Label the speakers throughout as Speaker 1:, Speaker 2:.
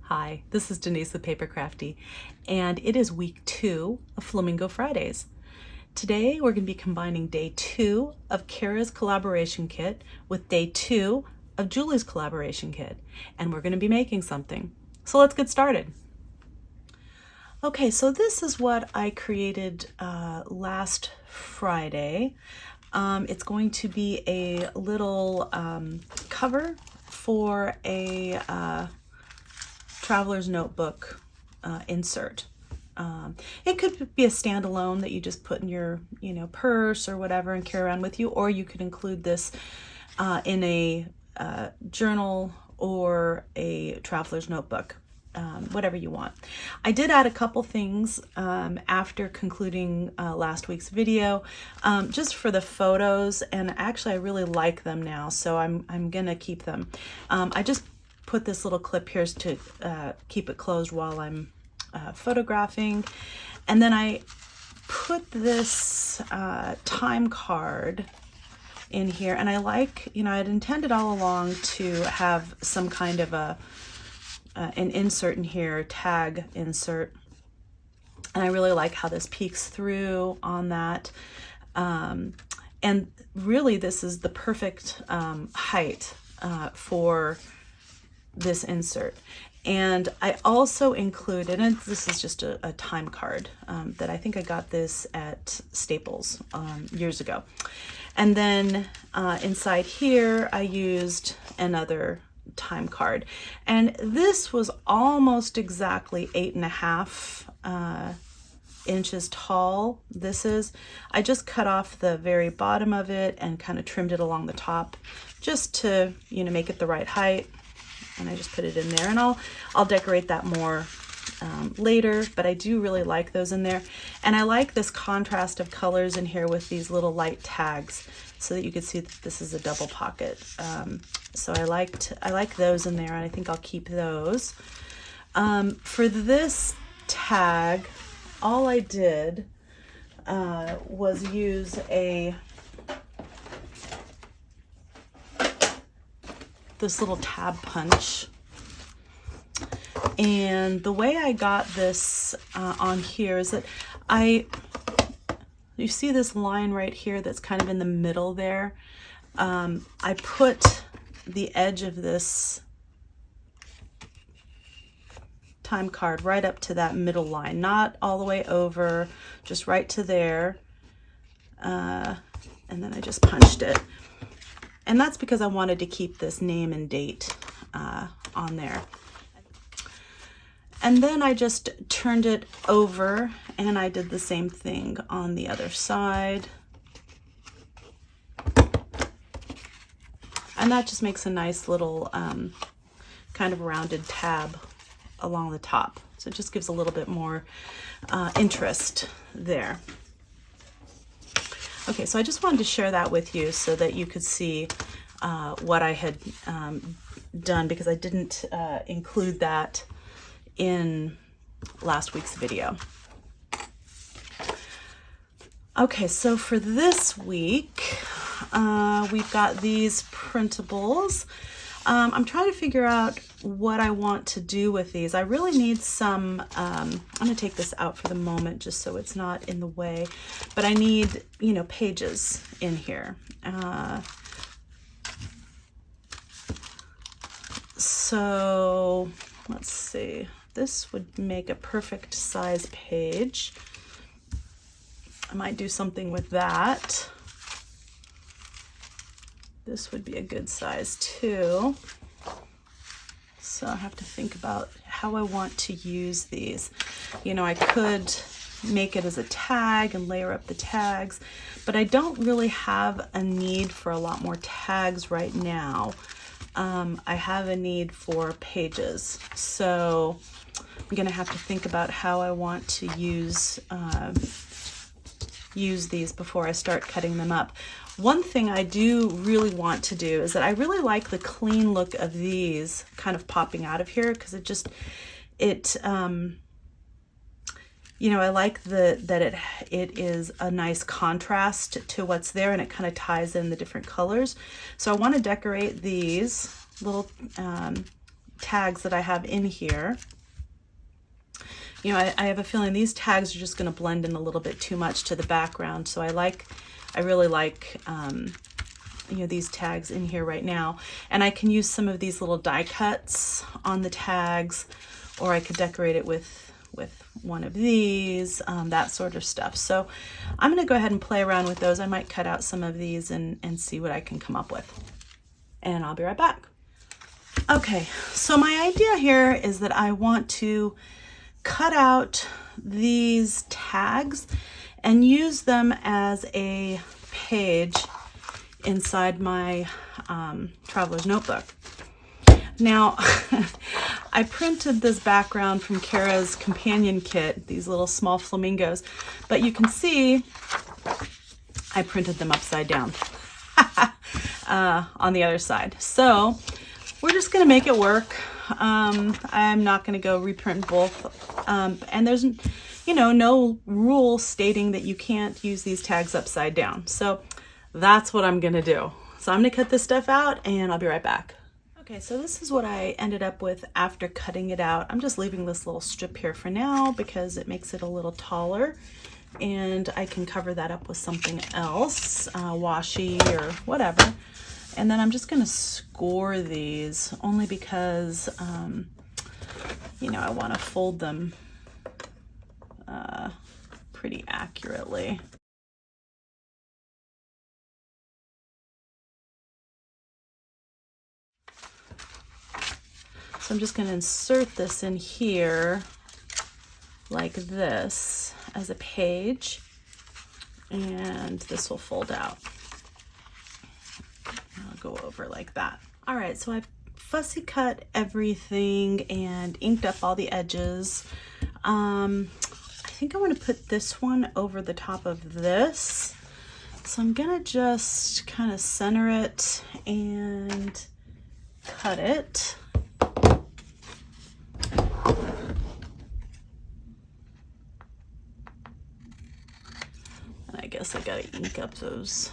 Speaker 1: Hi, this is Denise with PaperKraftD, and it is week 2 of Flamingo Fridays. Today we're going to be combining day 2 of Cara's collaboration kit with day 2 of Julie's collaboration kit, and we're going to be making something. So let's get started. Okay, so this is what I created last Friday. It's going to be a little cover for a traveler's notebook insert. It could be a standalone that you just put in your purse or whatever and carry around with you, or you could include this in a journal or a traveler's notebook, whatever you want. I did add a couple things after concluding last week's video, just for the photos, and actually I really like them now, so I'm gonna keep them. I just put this little clip here to keep it closed while I'm photographing. And then I put this time card in here, and I like, I'd intended all along to have some kind of an insert in here, tag insert. And I really like how this peeks through on that. And really this is the perfect height for this insert. And I also included, and this is just a time card that I think I got this at Staples years ago. And then inside here I used another time card, and this was almost exactly 8.5 inches tall. I just cut off the very bottom of it and kind of trimmed it along the top just to make it the right height. And I just put it in there, and I'll decorate that more later, but I do really like those in there. And I like this contrast of colors in here with these little light tags so that you can see that this is a double pocket. So I like those in there, and I think I'll keep those. For this tag, all I did was use this little tab punch. And the way I got this on here is that you see this line right here that's kind of in the middle there. I put the edge of this time card right up to that middle line, not all the way over, just right to there. And then I just punched it. And that's because I wanted to keep this name and date on there. And then I just turned it over, and I did the same thing on the other side. And that just makes a nice little kind of rounded tab along the top. So it just gives a little bit more interest there. Okay, so I just wanted to share that with you so that you could see what I had done, because I didn't include that in last week's video. Okay, so for this week, we've got these printables. I'm trying to figure out what I want to do with these. I really need some, I'm going to take this out for the moment just so it's not in the way, but I need, pages in here. So let's see, this would make a perfect size page. I might do something with that. This would be a good size too. So I have to think about how I want to use these. I could make it as a tag and layer up the tags, but I don't really have a need for a lot more tags right now. I have a need for pages. So I'm gonna have to think about how I want to use these before I start cutting them up. One thing I do really want to do is that I really like the clean look of these kind of popping out of here, because I like that it is a nice contrast to what's there, and it kind of ties in the different colors. So I want to decorate these little tags that I have in here. You know, I have a feeling these tags are just going to blend in a little bit too much to the background. So I really like, you know, these tags in here right now. And I can use some of these little die cuts on the tags, or I could decorate it with one of these, that sort of stuff. So I'm going to go ahead and play around with those. I might cut out some of these and see what I can come up with. And I'll be right back. Okay, so my idea here is that I want to cut out these tags and use them as a page inside my traveler's notebook. Now, I printed this background from Cara's companion kit, these little small flamingos, but you can see I printed them upside down on the other side. So we're just gonna make it work. I'm not gonna go reprint both. And there's, you know, no rule stating that you can't use these tags upside down. So that's what I'm gonna do. So I'm gonna cut this stuff out and I'll be right back. Okay, so this is what I ended up with after cutting it out. I'm just leaving this little strip here for now because it makes it a little taller, and I can cover that up with something else, washi or whatever. And then I'm just gonna score these only because, you know, I wanna fold them pretty accurately. So I'm just going to insert this in here like this as a page, and this will fold out. I'll go over like that. All right, so I've fussy cut everything and inked up all the edges. I think I want to put this one over the top of this. So I'm going to just kind of center it and cut it. I guess I gotta ink up those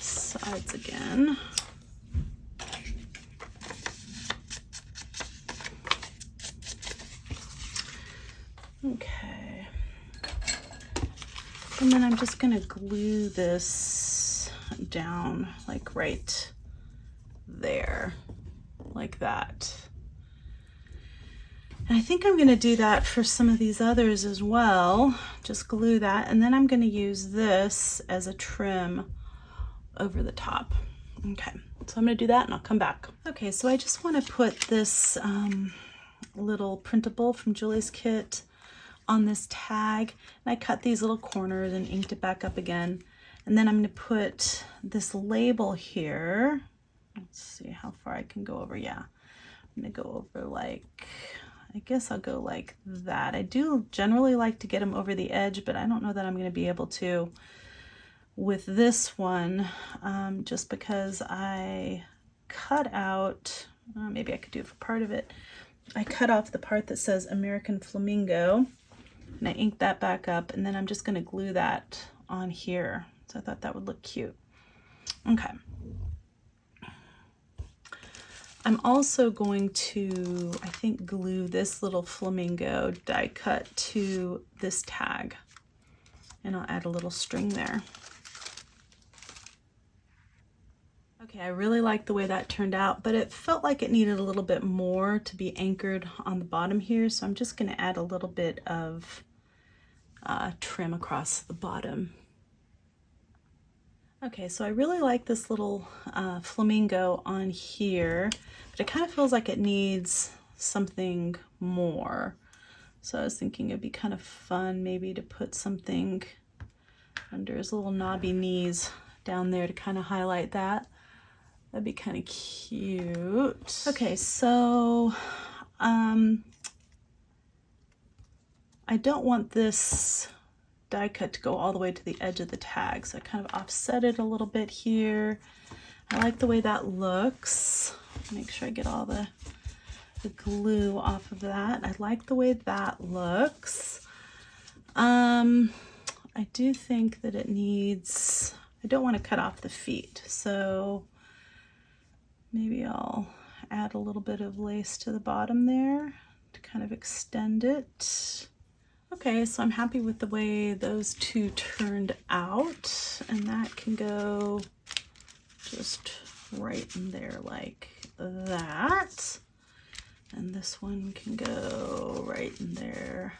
Speaker 1: sides again. Okay. And then I'm just gonna glue this down like right there, like that. And I think I'm going to do that for some of these others as well. Just glue that, and then I'm going to use this as a trim over the top. Okay, so I'm going to do that and I'll come back. Okay, so I just want to put this little printable from Julie's kit on this tag. And I cut these little corners and inked it back up again. And then I'm going to put this label here. Let's see how far I can go over. Yeah, I'm going to go over like, I guess I'll go like that. I do generally like to get them over the edge, but I don't know that I'm going to be able to with this one, just because I cut out, maybe I could do it for part of it. I cut off the part that says American Flamingo, and I inked that back up, and then I'm just going to glue that on here. So I thought that would look cute. Okay. I'm also going to, I think, glue this little flamingo die cut to this tag, and I'll add a little string there. Okay, I really like the way that turned out, but it felt like it needed a little bit more to be anchored on the bottom here, so I'm just going to add a little bit of trim across the bottom. Okay, so I really like this little flamingo on here, but it kind of feels like it needs something more. So I was thinking it'd be kind of fun maybe to put something under his little knobby knees down there to kind of highlight that. That'd be kind of cute. Okay, so I don't want this die cut to go all the way to the edge of the tag, so I kind of offset it a little bit here. I like the way that looks. Make sure I get all the glue off of that. I like the way that looks. I do think that it needs, I don't want to cut off the feet, so Maybe I'll add a little bit of lace to the bottom there to kind of extend it. Okay, so I'm happy with the way those two turned out, and that can go just right in there like that. And this one can go right in there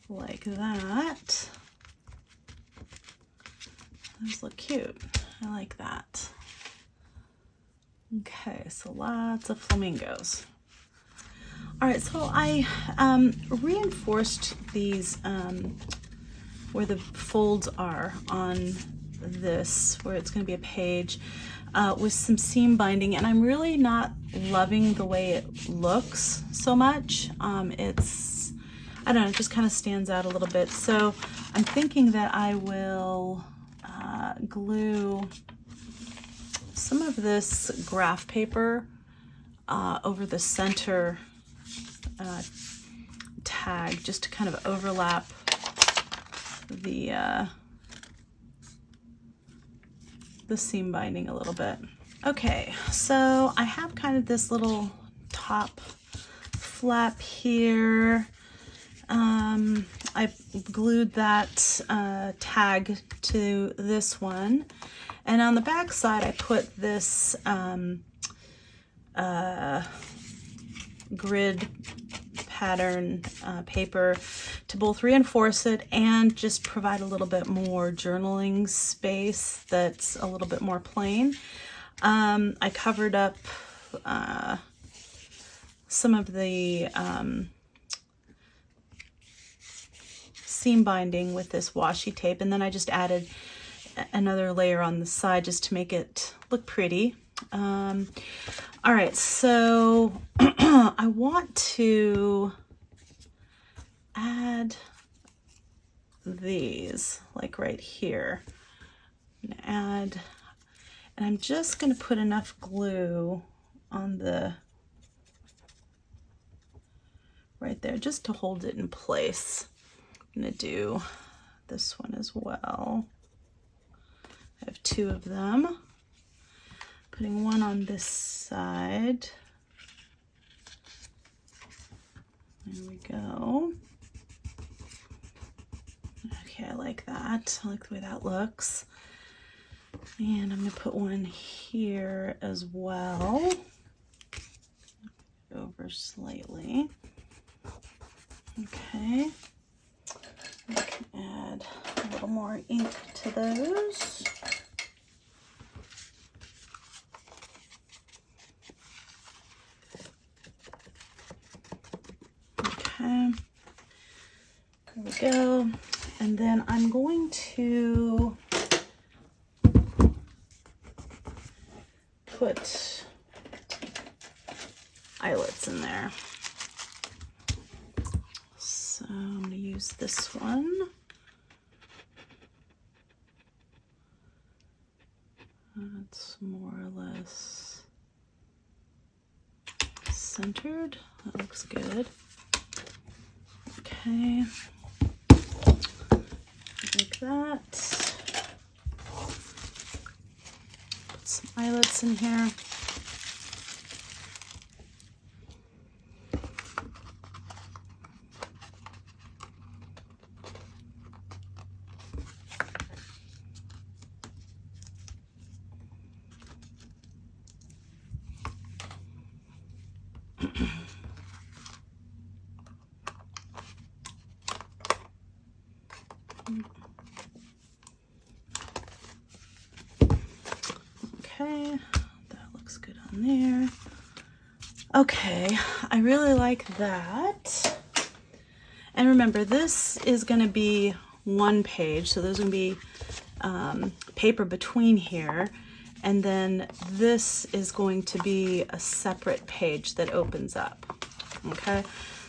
Speaker 1: like that. Those look cute. I like that. Okay, so lots of flamingos. All right, so I reinforced these where the folds are on this, where it's going to be a page, with some seam binding, and I'm really not loving the way it looks so much. It's, I don't know, it just kind of stands out a little bit. So I'm thinking that I will glue some of this graph paper over the center tag, just to kind of overlap the seam binding a little bit. Okay, so I have kind of this little top flap here. I glued that tag to this one, and on the back side I put this grid pattern paper to both reinforce it and just provide a little bit more journaling space that's a little bit more plain. I covered up some of the seam binding with this washi tape, and then I just added another layer on the side just to make it look pretty. All right, so I want to add these like right here. I'm gonna add, and I'm just gonna put enough glue on the right there just to hold it in place. I'm gonna do this one as well. I have two of them. Putting one on this side. There we go. Okay, I like that. I like the way that looks. And I'm gonna put one here as well. Over slightly. Okay. I can add a little more ink to those. Okay, there we go. And then I'm going to put eyelets in there. So I'm going to use this one. That's more or less centered. That looks good. Okay, like that. Put some eyelets in here. Okay, that looks good on there. Okay, I really like that. And remember, this is going to be one page, so there's going to be paper between here, and then this is going to be a separate page that opens up. Okay,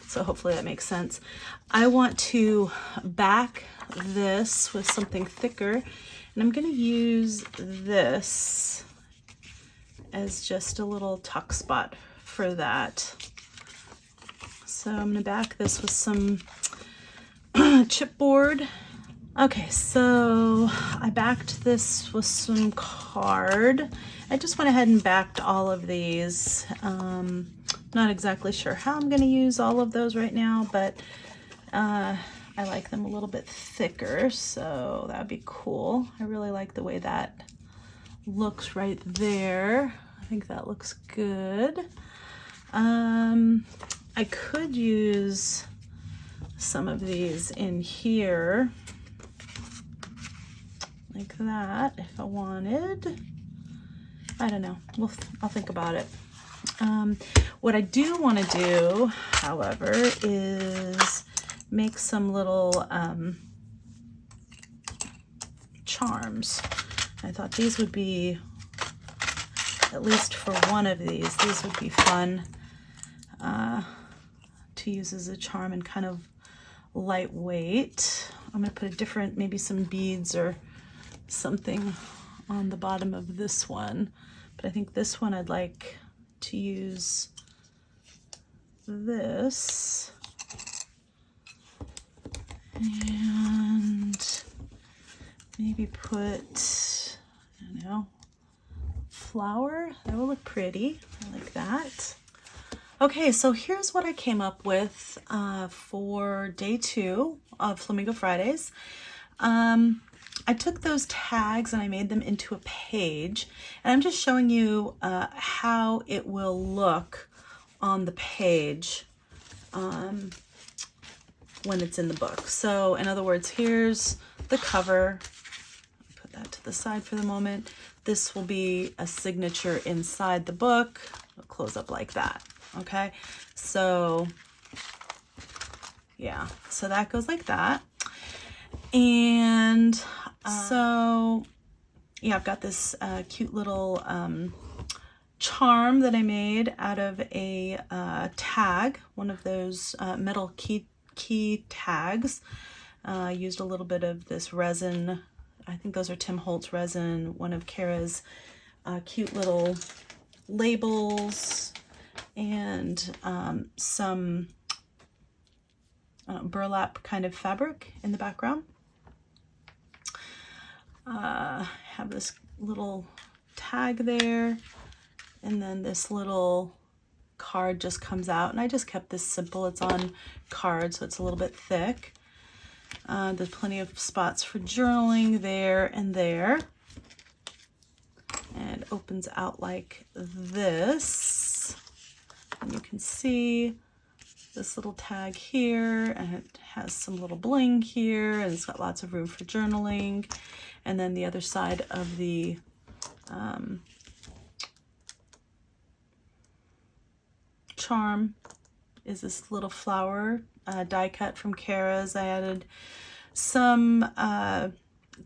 Speaker 1: so hopefully that makes sense. I want to back this with something thicker, and I'm going to use this as just a little tuck spot for that. So I'm going to back this with some chipboard Okay, so I backed this with some card. I just went ahead and backed all of these. Not exactly sure how I'm going to use all of those right now, but I like them a little bit thicker, so that'd be cool. I really like the way that looks right there. I think that looks good. I could use some of these in here like that if I wanted. I don't know. I'll think about it. What I do want to do, however, is make some little charms. I thought these would be, at least for one of these would be fun to use as a charm and kind of lightweight. I'm going to put a different, maybe some beads or something on the bottom of this one, but I think this one I'd like to use this and maybe put, I don't know, flower. That will look pretty. I like that. Okay, so here's what I came up with for day 2 of Flamingo Fridays. I took those tags and I made them into a page, and I'm just showing you how it will look on the page when it's in the book. So in other words, here's the cover. Put that to the side for the moment. This will be a signature inside the book. It'll close up like that. Okay, so yeah, so that goes like that. And so yeah, I've got this cute little charm that I made out of a tag, one of those metal key tags. I used a little bit of this resin. I think those are Tim Holtz resin, one of Cara's cute little labels, and some burlap kind of fabric in the background. Have this little tag there, and then this little card just comes out, and I just kept this simple. It's on card, so it's a little bit thick. There's plenty of spots for journaling there and there, and it opens out like this, and you can see this little tag here, and it has some little bling here, and it's got lots of room for journaling. And then the other side of the charm is this little flower die cut from Cara's. I added some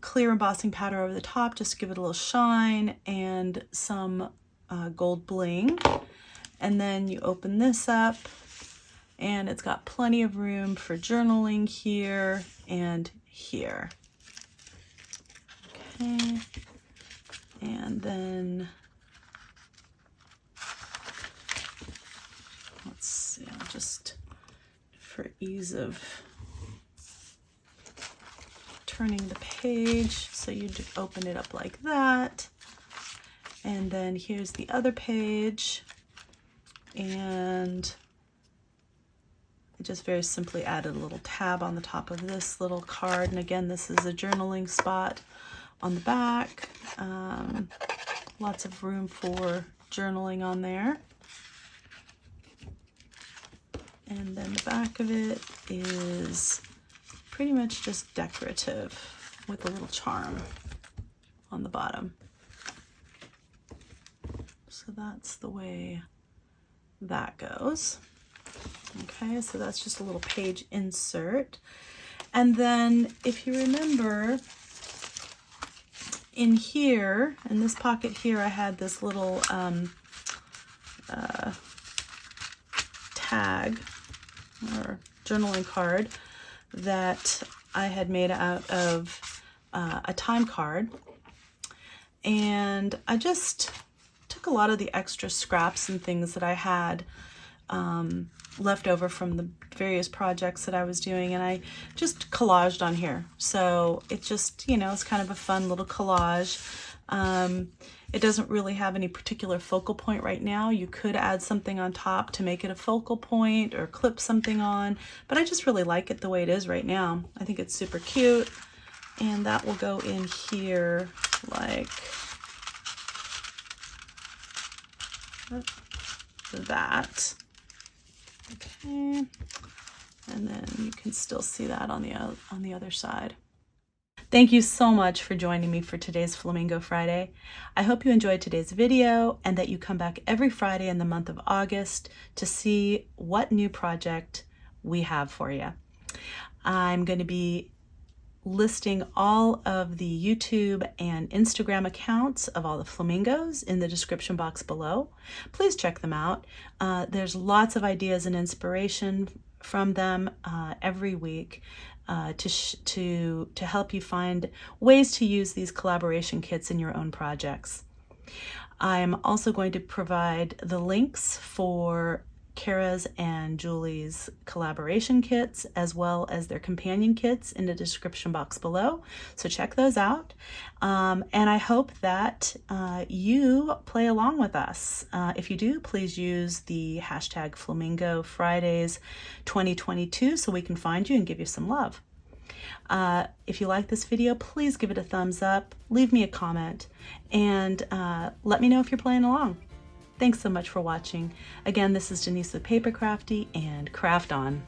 Speaker 1: clear embossing powder over the top just to give it a little shine, and some gold bling. And then you open this up, and it's got plenty of room for journaling here and here. Okay, and then let's see, I'll just, for ease of turning the page, so you open it up like that, and then here's the other page, and I just very simply added a little tab on the top of this little card, and again, this is a journaling spot on the back. Lots of room for journaling on there. And then the back of it is pretty much just decorative with a little charm on the bottom. So that's the way that goes. Okay, so that's just a little page insert. And then if you remember, in here, in this pocket here, I had this little tag or journaling card that I had made out of a time card. And I just took a lot of the extra scraps and things that I had left over from the various projects that I was doing, and I just collaged on here. So it just, you know, it's kind of a fun little collage. It doesn't really have any particular focal point right now. You could add something on top to make it a focal point or clip something on, but I just really like it the way it is right now. I think it's super cute, and that will go in here like that. Okay, and then you can still see that on the other side. Thank you so much for joining me for today's Flamingo Friday. I hope you enjoyed today's video and that you come back every Friday in the month of August to see what new project we have for you. I'm going to be listing all of the YouTube and Instagram accounts of all the flamingos in the description box below. Please check them out. There's lots of ideas and inspiration from them every week to help you find ways to use these collaboration kits in your own projects. I'm also going to provide the links for Cara's and Julie's collaboration kits, as well as their companion kits, in the description box below. So check those out. And I hope that you play along with us. If you do, please use the hashtag Flamingo Fridays 2022 so we can find you and give you some love. If you like this video, please give it a thumbs up, leave me a comment, and let me know if you're playing along. Thanks so much for watching. Again, this is Denise with PaperKraftD, and craft on.